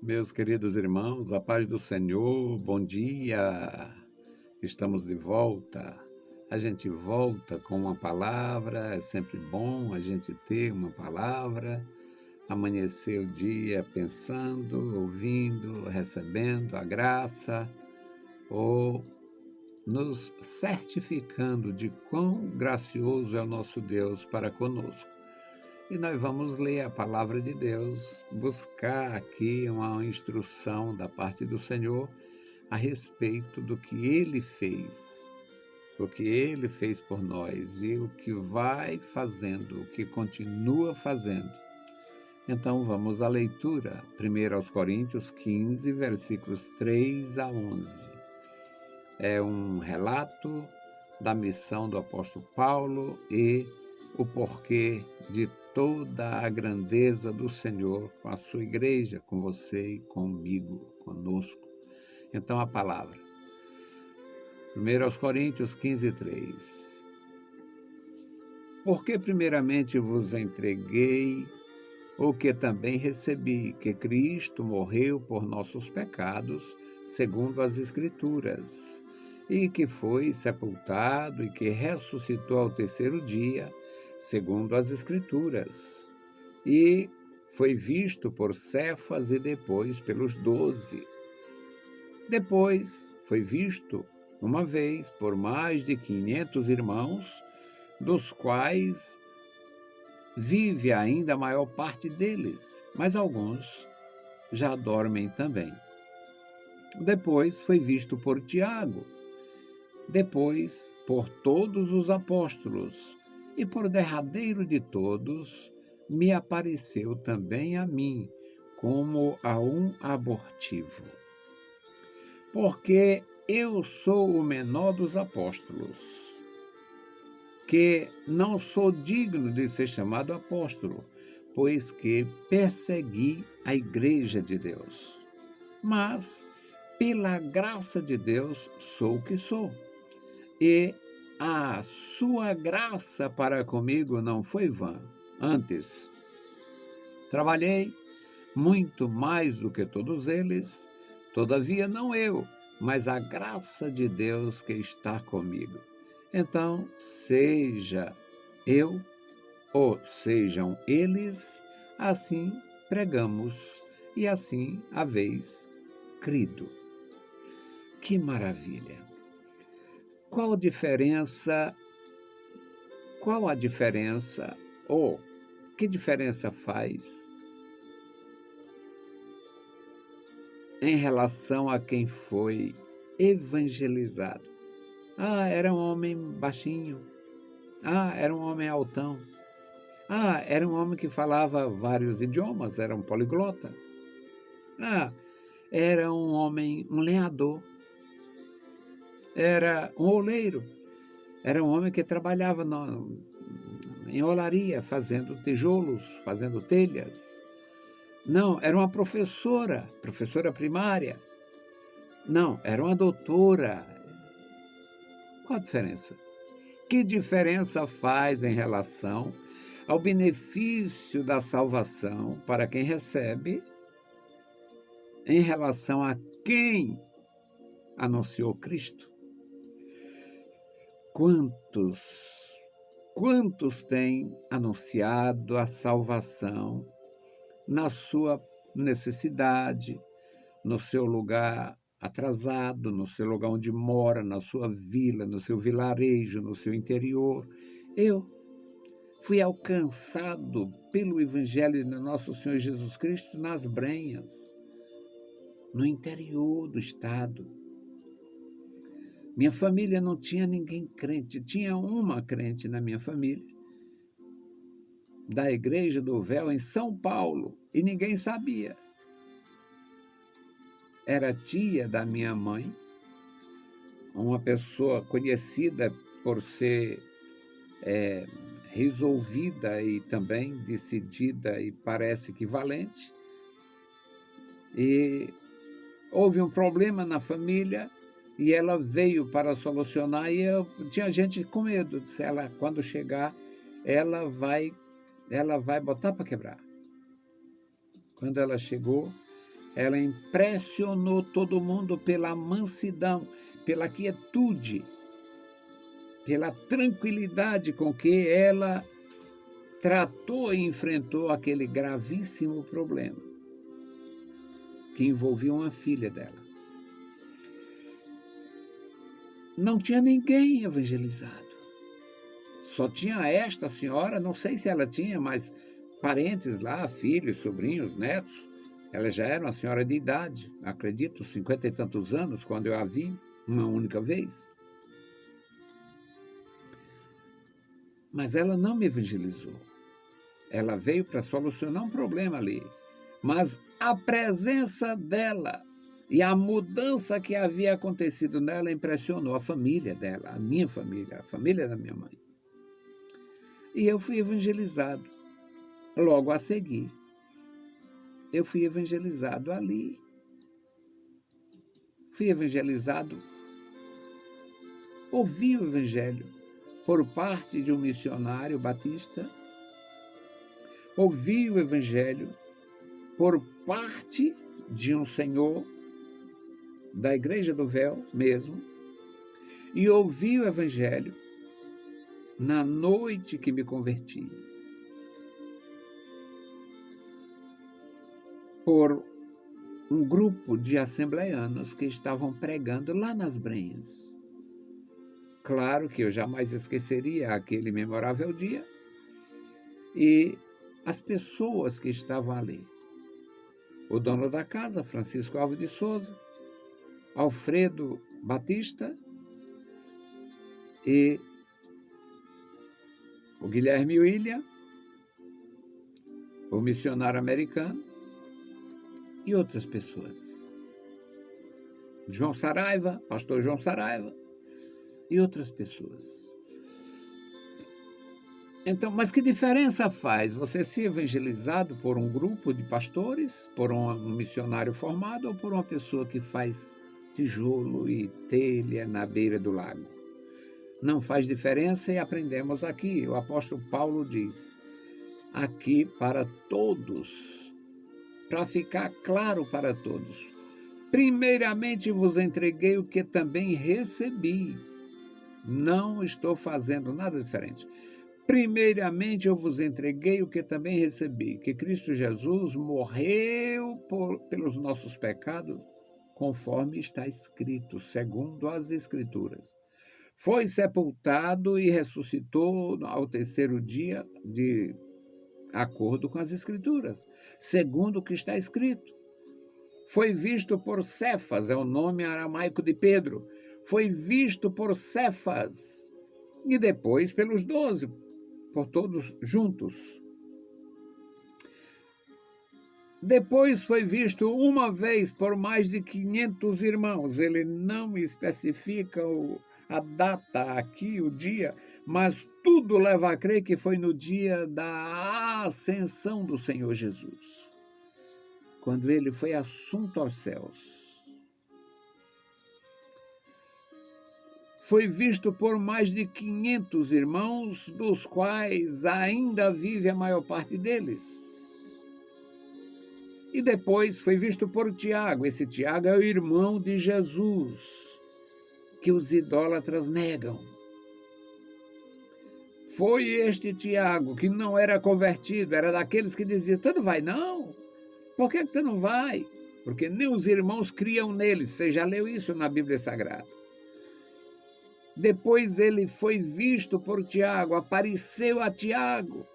Meus queridos irmãos, a paz do Senhor, bom dia. Estamos de volta. A gente volta com uma palavra, é sempre bom a gente ter uma palavra, amanhecer o dia pensando, ouvindo, recebendo a graça, ou nos certificando de quão gracioso é o nosso Deus para conosco. E nós vamos ler a palavra de Deus, buscar aqui uma instrução da parte do Senhor a respeito do que Ele fez, o que Ele fez por nós e o que vai fazendo, o que continua fazendo. Então vamos à leitura, 1 aos Coríntios 15, versículos 3 a 11. É um relato da missão do apóstolo Paulo e o porquê de toda a grandeza do Senhor com a sua igreja, com você e comigo, conosco. Então a palavra. 1 aos Coríntios 15, 3. Porque primeiramente vos entreguei o que também recebi, que Cristo morreu por nossos pecados, segundo as Escrituras, e que foi sepultado e que ressuscitou ao terceiro dia, segundo as Escrituras, e foi visto por Cefas e depois pelos 12. Depois foi visto uma vez por mais de 500 irmãos, dos quais vive ainda a maior parte deles, mas alguns já dormem também. Depois foi visto por Tiago, depois por todos os apóstolos, e por derradeiro de todos, me apareceu também a mim, como a um abortivo. Porque eu sou o menor dos apóstolos, que não sou digno de ser chamado apóstolo, pois que persegui a igreja de Deus. Mas, pela graça de Deus, sou o que sou. E a sua graça para comigo não foi vã. Antes, trabalhei muito mais do que todos eles, todavia não eu, mas a graça de Deus que está comigo. Então, seja eu ou sejam eles, assim pregamos e assim haveis crido. Que maravilha! Qual a diferença ou que diferença faz em relação a quem foi evangelizado? Era um homem baixinho. Era um homem altão. Era um homem que falava vários idiomas, era um poliglota. Era um homem, um lenhador. Era um oleiro. Era um homem que trabalhava em olaria, fazendo tijolos, fazendo telhas. Não, era uma professora primária. Não, era uma doutora. Qual a diferença? Que diferença faz em relação ao benefício da salvação para quem recebe, em relação a quem anunciou Cristo? Quantos têm anunciado a salvação na sua necessidade, no seu lugar atrasado, no seu lugar onde mora, na sua vila, no seu vilarejo, no seu interior? Eu fui alcançado pelo Evangelho de nosso Senhor Jesus Cristo nas Brenhas, no interior do estado. Minha família não tinha ninguém crente, tinha uma crente na minha família, da Igreja do Véu em São Paulo, e ninguém sabia. Era tia da minha mãe, uma pessoa conhecida por ser resolvida e também decidida e parece que valente. E houve um problema na família e ela veio para solucionar, e tinha gente com medo, disse ela, quando chegar, ela vai botar para quebrar. Quando ela chegou, ela impressionou todo mundo pela mansidão, pela quietude, pela tranquilidade com que ela tratou e enfrentou aquele gravíssimo problema que envolvia uma filha dela. Não tinha ninguém evangelizado. Só tinha esta senhora, não sei se ela tinha mais parentes lá, filhos, sobrinhos, netos. Ela já era uma senhora de idade, acredito, 50 e tantos anos, quando eu a vi uma única vez. Mas ela não me evangelizou. Ela veio para solucionar um problema ali. Mas a presença dela e a mudança que havia acontecido nela impressionou a família dela, a minha família, a família da minha mãe. E eu fui evangelizado logo a seguir. Eu fui evangelizado ali. Fui evangelizado, ouvi o evangelho por parte de um missionário batista, ouvi o evangelho por parte de um senhor da Igreja do Véu mesmo, e ouvi o evangelho na noite que me converti, por um grupo de assembleianos que estavam pregando lá nas Brenhas. Claro que eu jamais esqueceria aquele memorável dia e as pessoas que estavam ali. O dono da casa, Francisco Alves de Souza, Alfredo Batista e o Guilherme William, o missionário americano e outras pessoas. João Saraiva, pastor João Saraiva e outras pessoas. Então, mas que diferença faz você ser evangelizado por um grupo de pastores, por um missionário formado ou por uma pessoa que faz tijolo e telha na beira do lago? Não faz diferença e aprendemos aqui. O apóstolo Paulo diz, aqui para todos, para ficar claro para todos. Primeiramente vos entreguei o que também recebi. Não estou fazendo nada diferente. Primeiramente eu vos entreguei o que também recebi, que Cristo Jesus morreu pelos nossos pecados, conforme está escrito, segundo as Escrituras. Foi sepultado e ressuscitou ao terceiro dia, de acordo com as Escrituras, segundo o que está escrito. Foi visto por Cefas, é o nome aramaico de Pedro. Foi visto por Cefas e depois pelos 12, por todos juntos. Depois foi visto uma vez por mais de 500 irmãos. Ele não especifica a data aqui, o dia, mas tudo leva a crer que foi no dia da ascensão do Senhor Jesus, quando ele foi assunto aos céus. Foi visto por mais de 500 irmãos, dos quais ainda vive a maior parte deles. E depois foi visto por Tiago. Esse Tiago é o irmão de Jesus, que os idólatras negam. Foi este Tiago, que não era convertido, era daqueles que diziam, tu não vai não? Por que tu não vai? Porque nem os irmãos criam nele. Você já leu isso na Bíblia Sagrada. Depois ele foi visto por Tiago, apareceu a Tiago,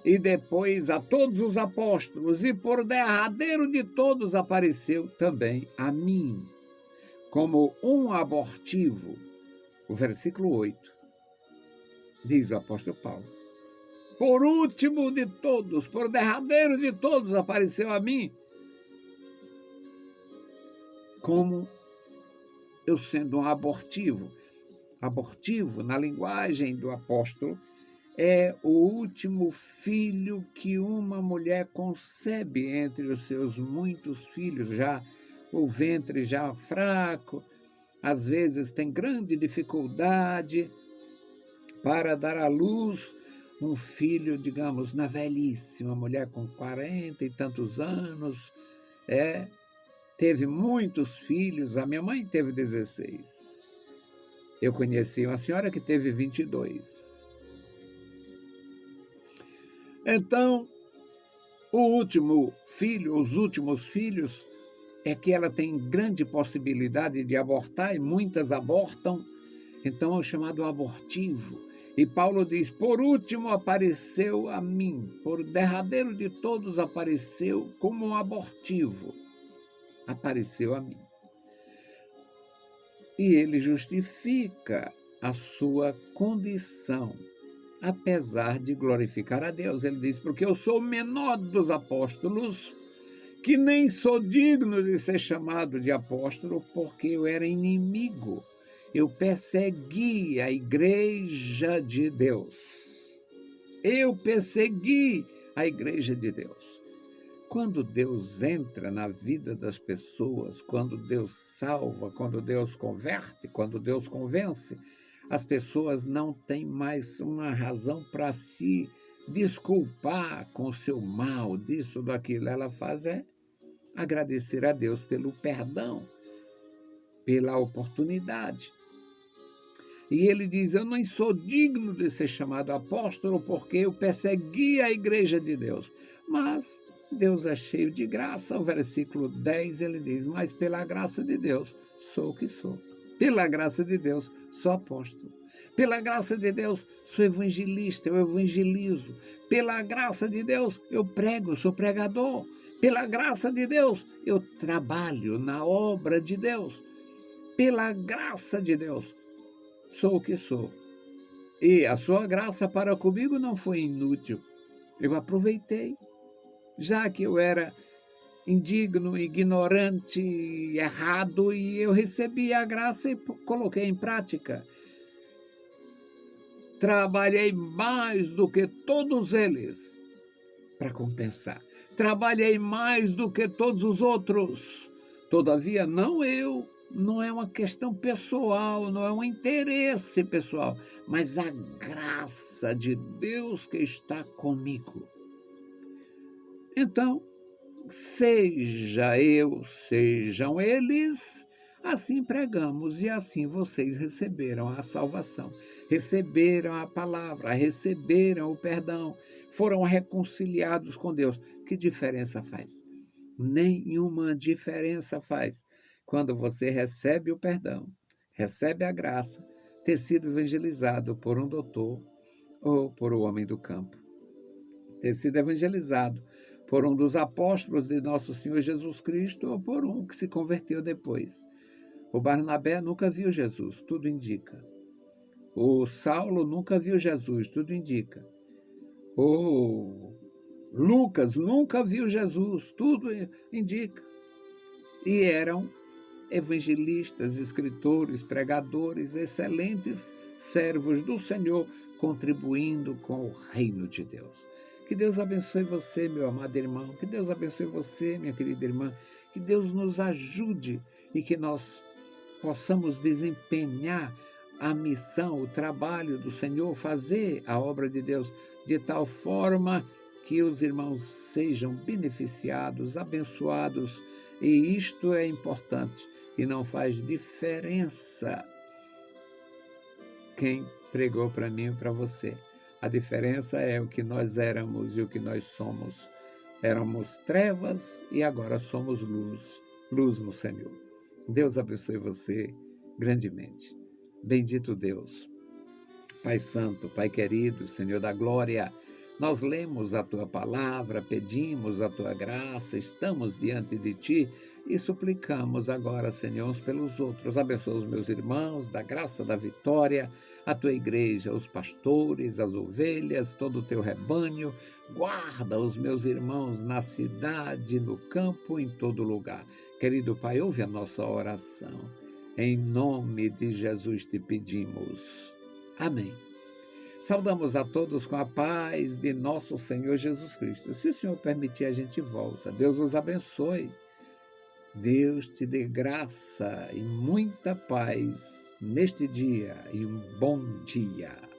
e depois a todos os apóstolos, e por derradeiro de todos apareceu também a mim, como um abortivo. O versículo 8, diz o apóstolo Paulo. Por último de todos, por derradeiro de todos apareceu a mim, como eu sendo um abortivo. Abortivo, na linguagem do apóstolo, é o último filho que uma mulher concebe entre os seus muitos filhos, já o ventre já fraco, às vezes tem grande dificuldade para dar à luz um filho, digamos, na velhice, uma mulher com 40 e tantos anos, teve muitos filhos, a minha mãe teve 16. Eu conheci uma senhora que teve 22. Então, o último filho, os últimos filhos, é que ela tem grande possibilidade de abortar, e muitas abortam, então é o chamado abortivo. E Paulo diz, por último apareceu a mim, por derradeiro de todos apareceu como um abortivo, apareceu a mim. E ele justifica a sua condição, apesar de glorificar a Deus. Ele diz, porque eu sou o menor dos apóstolos, que nem sou digno de ser chamado de apóstolo, porque eu era inimigo. Eu persegui a igreja de Deus. Eu persegui a igreja de Deus. Quando Deus entra na vida das pessoas, quando Deus salva, quando Deus converte, quando Deus convence, as pessoas não têm mais uma razão para se desculpar com o seu mal, disso, daquilo. Ela faz agradecer a Deus pelo perdão, pela oportunidade. E ele diz, eu não sou digno de ser chamado apóstolo porque eu persegui a igreja de Deus. Mas Deus é cheio de graça. O versículo 10 ele diz, mas pela graça de Deus sou o que sou. Pela graça de Deus sou apóstolo. Pela graça de Deus sou evangelista, eu evangelizo. Pela graça de Deus eu prego, sou pregador. Pela graça de Deus eu trabalho na obra de Deus. Pela graça de Deus sou o que sou. E a sua graça para comigo não foi inútil. Eu aproveitei, já que eu era indigno, ignorante, errado, e eu recebi a graça e coloquei em prática. Trabalhei mais do que todos eles para compensar. Trabalhei mais do que todos os outros. Todavia, não é uma questão pessoal, não é um interesse pessoal, mas a graça de Deus que está comigo. Então, seja eu, sejam eles, assim pregamos e assim vocês receberam a salvação, receberam a palavra, receberam o perdão, foram reconciliados com Deus. Que diferença faz? Nenhuma diferença faz. Quando você recebe o perdão, recebe a graça, ter sido evangelizado por um doutor ou por um homem do campo, ter sido evangelizado por um dos apóstolos de nosso Senhor Jesus Cristo ou por um que se converteu depois. O Barnabé nunca viu Jesus, tudo indica. O Saulo nunca viu Jesus, tudo indica. O Lucas nunca viu Jesus, tudo indica. E eram evangelistas, escritores, pregadores, excelentes servos do Senhor, contribuindo com o reino de Deus. Que Deus abençoe você, meu amado irmão, que Deus abençoe você, minha querida irmã, que Deus nos ajude e que nós possamos desempenhar a missão, o trabalho do Senhor, fazer a obra de Deus de tal forma que os irmãos sejam beneficiados, abençoados, e isto é importante. E não faz diferença quem pregou para mim ou para você. A diferença é o que nós éramos e o que nós somos. Éramos trevas e agora somos luz, luz no Senhor. Deus abençoe você grandemente. Bendito Deus, Pai Santo, Pai querido, Senhor da glória, nós lemos a Tua palavra, pedimos a Tua graça, estamos diante de Ti e suplicamos agora, Senhor, uns pelos outros. Abençoa os meus irmãos, da graça, da vitória, a Tua igreja, os pastores, as ovelhas, todo o Teu rebanho. Guarda os meus irmãos na cidade, no campo, em todo lugar. Querido Pai, ouve a nossa oração. Em nome de Jesus te pedimos. Amém. Saudamos a todos com a paz de nosso Senhor Jesus Cristo. Se o Senhor permitir, a gente volta. Deus vos abençoe. Deus te dê graça e muita paz neste dia e um bom dia.